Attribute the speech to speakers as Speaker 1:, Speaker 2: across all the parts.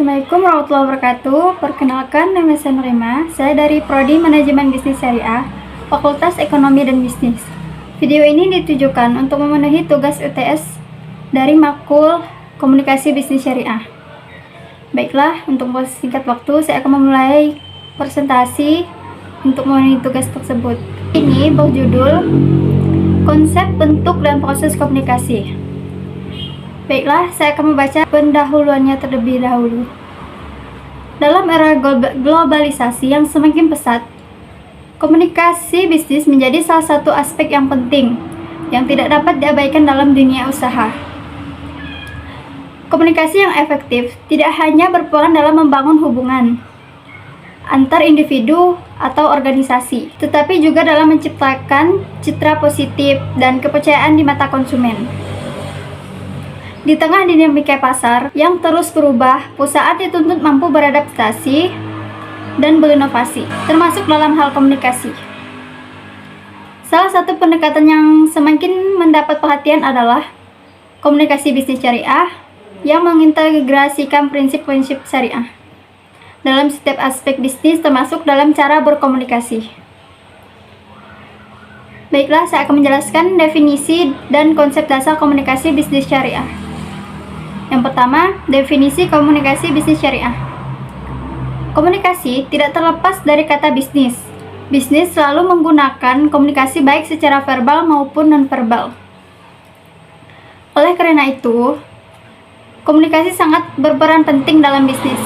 Speaker 1: Assalamualaikum warahmatullahi wabarakatuh. Perkenalkan, nama saya Nurima. Saya dari Prodi Manajemen Bisnis Syariah, Fakultas Ekonomi dan Bisnis. Video ini ditujukan untuk memenuhi tugas UTS dari Makul Komunikasi Bisnis Syariah. Baiklah, untuk singkat waktu, saya akan memulai presentasi untuk memenuhi tugas tersebut. Ini berjudul Konsep, Bentuk, dan Proses Komunikasi. Baiklah, saya akan membaca pendahuluannya terlebih dahulu. Dalam era globalisasi yang semakin pesat, komunikasi bisnis menjadi salah satu aspek yang penting yang tidak dapat diabaikan dalam dunia usaha. Komunikasi yang efektif tidak hanya berperan dalam membangun hubungan antar individu atau organisasi, tetapi juga dalam menciptakan citra positif dan kepercayaan di mata konsumen. Di tengah dinamika pasar yang terus berubah, perusahaan dituntut mampu beradaptasi dan berinovasi, termasuk dalam hal komunikasi. Salah satu pendekatan yang semakin mendapat perhatian adalah komunikasi bisnis syariah yang mengintegrasikan prinsip-prinsip syariah dalam setiap aspek bisnis, termasuk dalam cara berkomunikasi. Baiklah, saya akan menjelaskan definisi dan konsep dasar komunikasi bisnis syariah. Yang pertama, definisi komunikasi bisnis syariah. Komunikasi tidak terlepas dari kata bisnis. Bisnis selalu menggunakan komunikasi baik secara verbal maupun non-verbal. Oleh karena itu, komunikasi sangat berperan penting dalam bisnis.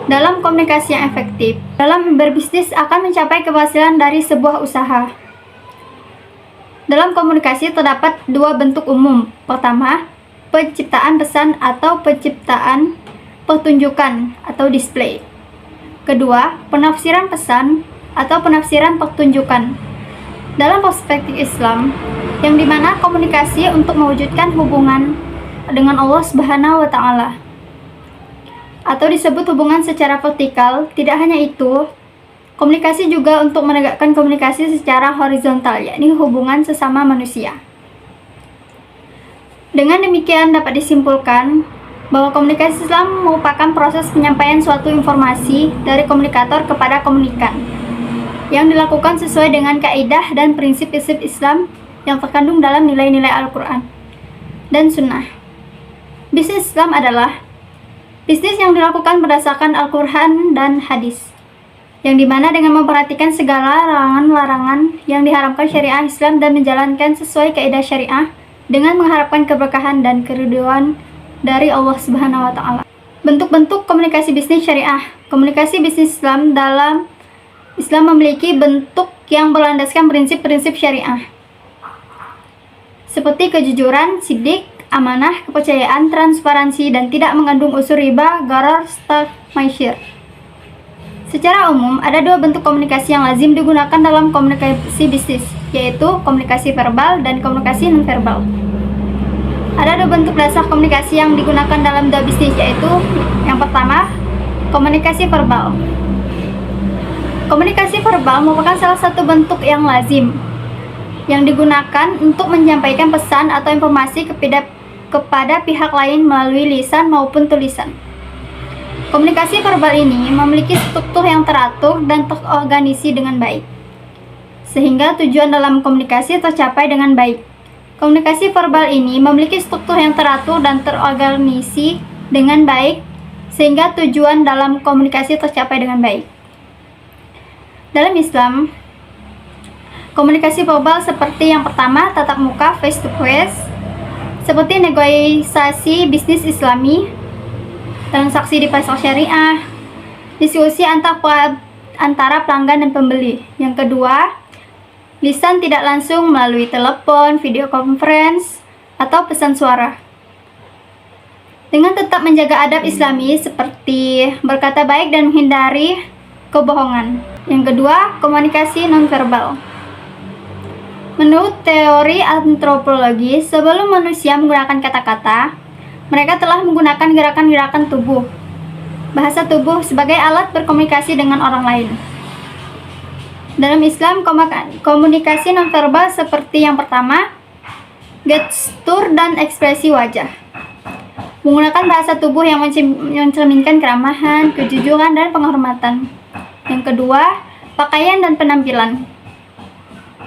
Speaker 1: Dalam komunikasi yang efektif, dalam berbisnis akan mencapai keberhasilan dari sebuah usaha. Dalam komunikasi terdapat dua bentuk umum. Pertama, penciptaan pesan atau penciptaan pertunjukan atau display. Kedua, penafsiran pesan atau penafsiran pertunjukan. Dalam perspektif Islam, yang dimana komunikasi untuk mewujudkan hubungan dengan Allah Subhanahu wa Ta'ala, atau disebut hubungan secara vertikal. Tidak hanya itu, komunikasi juga untuk menegakkan komunikasi secara horizontal, yakni hubungan sesama manusia. Dengan demikian dapat disimpulkan bahwa komunikasi Islam merupakan proses penyampaian suatu informasi dari komunikator kepada komunikan yang dilakukan sesuai dengan kaidah dan prinsip-prinsip Islam yang terkandung dalam nilai-nilai Al-Quran dan Sunnah. Bisnis Islam adalah bisnis yang dilakukan berdasarkan Al-Quran dan hadis, yang dimana dengan memperhatikan segala larangan-larangan yang diharamkan syariah Islam dan menjalankan sesuai kaidah syariah dengan mengharapkan keberkahan dan keridhaan dari Allah Subhanahu wa Ta'ala. Bentuk-bentuk komunikasi bisnis syariah. Komunikasi bisnis Islam dalam Islam memiliki bentuk yang berlandaskan prinsip-prinsip syariah, seperti kejujuran, sidik, amanah, kepercayaan, transparansi, dan tidak mengandung unsur riba, gharar, serta maisir. Secara umum, ada dua bentuk komunikasi yang lazim digunakan dalam komunikasi bisnis, yaitu komunikasi verbal dan komunikasi non-verbal. Ada dua bentuk dasar komunikasi yang digunakan dalam dua bisnis, yaitu yang pertama, komunikasi verbal. Komunikasi verbal merupakan salah satu bentuk yang lazim yang digunakan untuk menyampaikan pesan atau informasi kepada pihak lain melalui lisan maupun tulisan. Komunikasi verbal ini memiliki struktur yang teratur dan terorganisasi dengan baik, sehingga tujuan dalam komunikasi tercapai dengan baik. Komunikasi verbal ini memiliki struktur yang teratur dan terorganisasi dengan baik, sehingga tujuan dalam komunikasi tercapai dengan baik. Dalam Islam, komunikasi verbal seperti yang pertama, tatap muka, face to face, seperti negosiasi bisnis Islami, transaksi di pasar syariah, diskusi antara pelanggan dan pembeli. Yang kedua, lisan tidak langsung melalui telepon, video conference, atau pesan suara. Dengan tetap menjaga adab Islami seperti berkata baik dan menghindari kebohongan. Yang kedua, komunikasi nonverbal. Menurut teori antropologi, sebelum manusia menggunakan kata-kata, mereka telah menggunakan gerakan-gerakan tubuh, bahasa tubuh sebagai alat berkomunikasi dengan orang lain. Dalam Islam, komunikasi nonverbal seperti yang pertama, gestur dan ekspresi wajah. Menggunakan bahasa tubuh yang mencerminkan keramahan, kejujuran, dan penghormatan. Yang kedua, pakaian dan penampilan.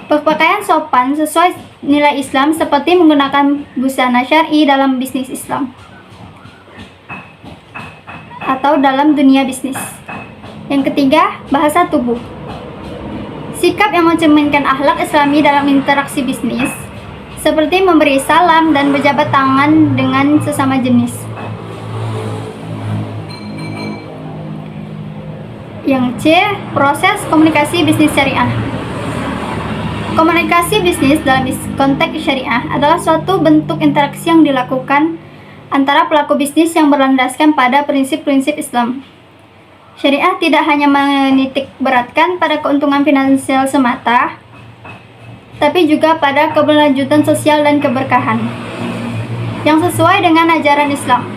Speaker 1: Berpakaian sopan sesuai nilai Islam seperti menggunakan busana syar'i dalam bisnis Islam atau dalam dunia bisnis. Yang ketiga, bahasa tubuh. Sikap yang mencerminkan akhlak Islami dalam interaksi bisnis, seperti memberi salam dan berjabat tangan dengan sesama jenis. Yang C, proses komunikasi bisnis syariah. Komunikasi bisnis dalam konteks syariah adalah suatu bentuk interaksi yang dilakukan antara pelaku bisnis yang berlandaskan pada prinsip-prinsip Islam. Syariah tidak hanya menitik beratkan pada keuntungan finansial semata, tapi juga pada keberlanjutan sosial dan keberkahan yang sesuai dengan ajaran Islam.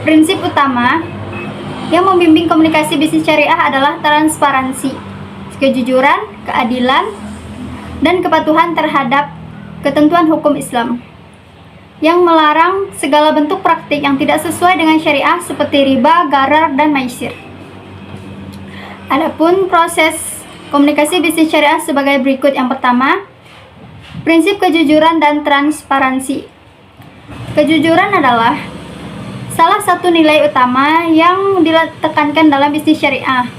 Speaker 1: Prinsip utama yang membimbing komunikasi bisnis syariah adalah transparansi, kejujuran, keadilan, dan kepatuhan terhadap ketentuan hukum Islam yang melarang segala bentuk praktik yang tidak sesuai dengan syariah seperti riba, gharar, dan maisir. Adapun proses komunikasi bisnis syariah sebagai berikut. Yang pertama, prinsip kejujuran dan transparansi. Kejujuran adalah salah satu nilai utama yang ditekankan dalam bisnis syariah.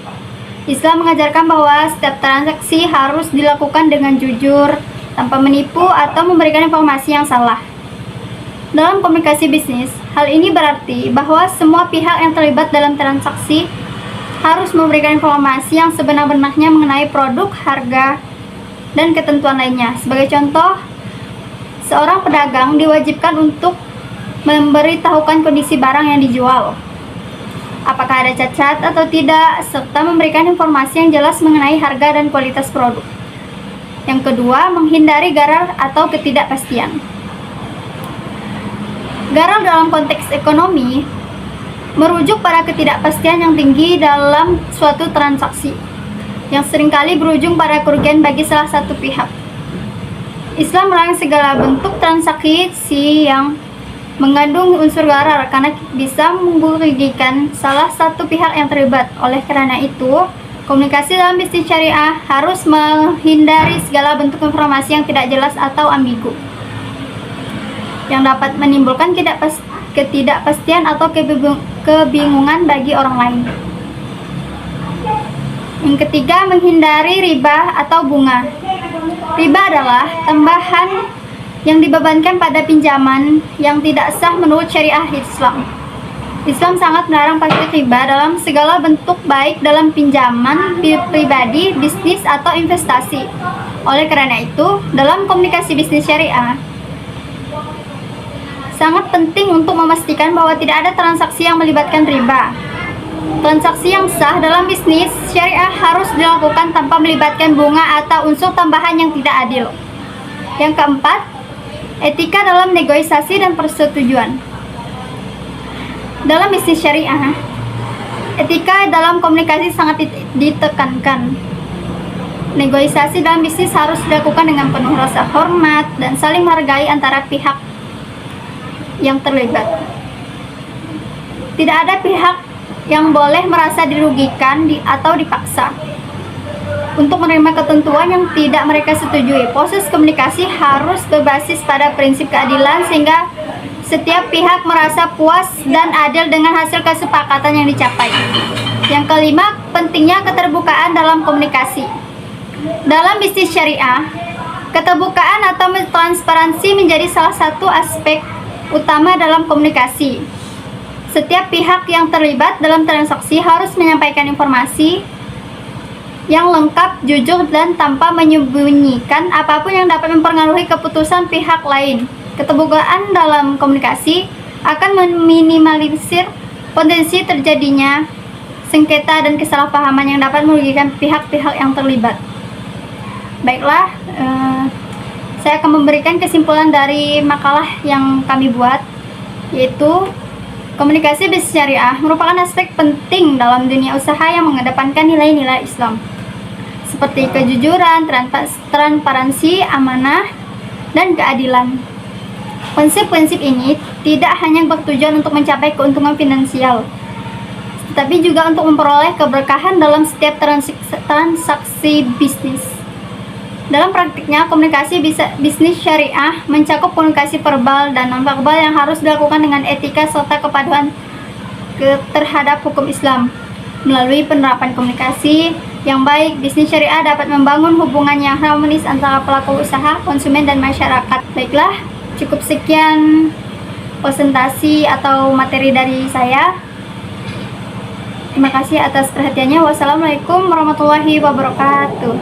Speaker 1: Islam mengajarkan bahwa setiap transaksi harus dilakukan dengan jujur, tanpa menipu atau memberikan informasi yang salah. Dalam komunikasi bisnis, hal ini berarti bahwa semua pihak yang terlibat dalam transaksi harus memberikan informasi yang sebenar-benarnya mengenai produk, harga, dan ketentuan lainnya. Sebagai contoh, seorang pedagang diwajibkan untuk memberitahukan kondisi barang yang dijual, apakah ada cacat atau tidak, serta memberikan informasi yang jelas mengenai harga dan kualitas produk. Yang kedua, menghindari gharar atau ketidakpastian. Gharar dalam konteks ekonomi merujuk pada ketidakpastian yang tinggi dalam suatu transaksi, yang seringkali berujung pada kerugian bagi salah satu pihak. Islam melarang segala bentuk transaksi yang mengandung unsur gharar karena bisa merugikan salah satu pihak yang terlibat. Oleh karena itu, komunikasi dalam bisnis syariah harus menghindari segala bentuk informasi yang tidak jelas atau ambigu, yang dapat menimbulkan ketidakpastian atau kebingungan bagi orang lain. Yang ketiga, menghindari riba atau bunga. Riba adalah tambahan yang dibebankan pada pinjaman yang tidak sah menurut syariah Islam. Islam sangat melarang praktik riba dalam segala bentuk, baik dalam pinjaman pribadi, bisnis, atau investasi. Oleh karena itu, dalam komunikasi bisnis syariah, sangat penting untuk memastikan bahwa tidak ada transaksi yang melibatkan riba. Transaksi yang sah dalam bisnis syariah harus dilakukan tanpa melibatkan bunga atau unsur tambahan yang tidak adil. Yang keempat, etika dalam negosiasi dan persetujuan. Dalam bisnis syariah, etika dalam komunikasi sangat ditekankan. Negosiasi dalam bisnis harus dilakukan dengan penuh rasa hormat dan saling menghargai antara pihak yang terlibat. Tidak ada pihak yang boleh merasa dirugikan atau dipaksa untuk menerima ketentuan yang tidak mereka setujui. Proses komunikasi harus berbasis pada prinsip keadilan sehingga setiap pihak merasa puas dan adil dengan hasil kesepakatan yang dicapai. Yang kelima, pentingnya keterbukaan dalam komunikasi. Dalam bisnis syariah, keterbukaan atau transparansi menjadi salah satu aspek utama dalam komunikasi. Setiap pihak yang terlibat dalam transaksi harus menyampaikan informasi yang lengkap, jujur, dan tanpa menyembunyikan apapun yang dapat mempengaruhi keputusan pihak lain. Keterbukaan dalam komunikasi akan meminimalisir potensi terjadinya sengketa dan kesalahpahaman yang dapat merugikan pihak-pihak yang terlibat. Baiklah, saya akan memberikan kesimpulan dari makalah yang kami buat, yaitu komunikasi bisnis syariah merupakan aspek penting dalam dunia usaha yang mengedepankan nilai-nilai Islam seperti kejujuran, transparansi, amanah, dan keadilan. Prinsip-prinsip ini tidak hanya bertujuan untuk mencapai keuntungan finansial, tetapi juga untuk memperoleh keberkahan dalam setiap transaksi bisnis. Dalam praktiknya, komunikasi bisnis syariah mencakup komunikasi verbal dan non-verbal yang harus dilakukan dengan etika serta kepatuhan terhadap hukum Islam. Melalui penerapan komunikasi yang baik, bisnis syariah dapat membangun hubungan yang harmonis antara pelaku usaha, konsumen, dan masyarakat. Baiklah, cukup sekian presentasi atau materi dari saya. Terima kasih atas perhatiannya. Wassalamualaikum warahmatullahi wabarakatuh.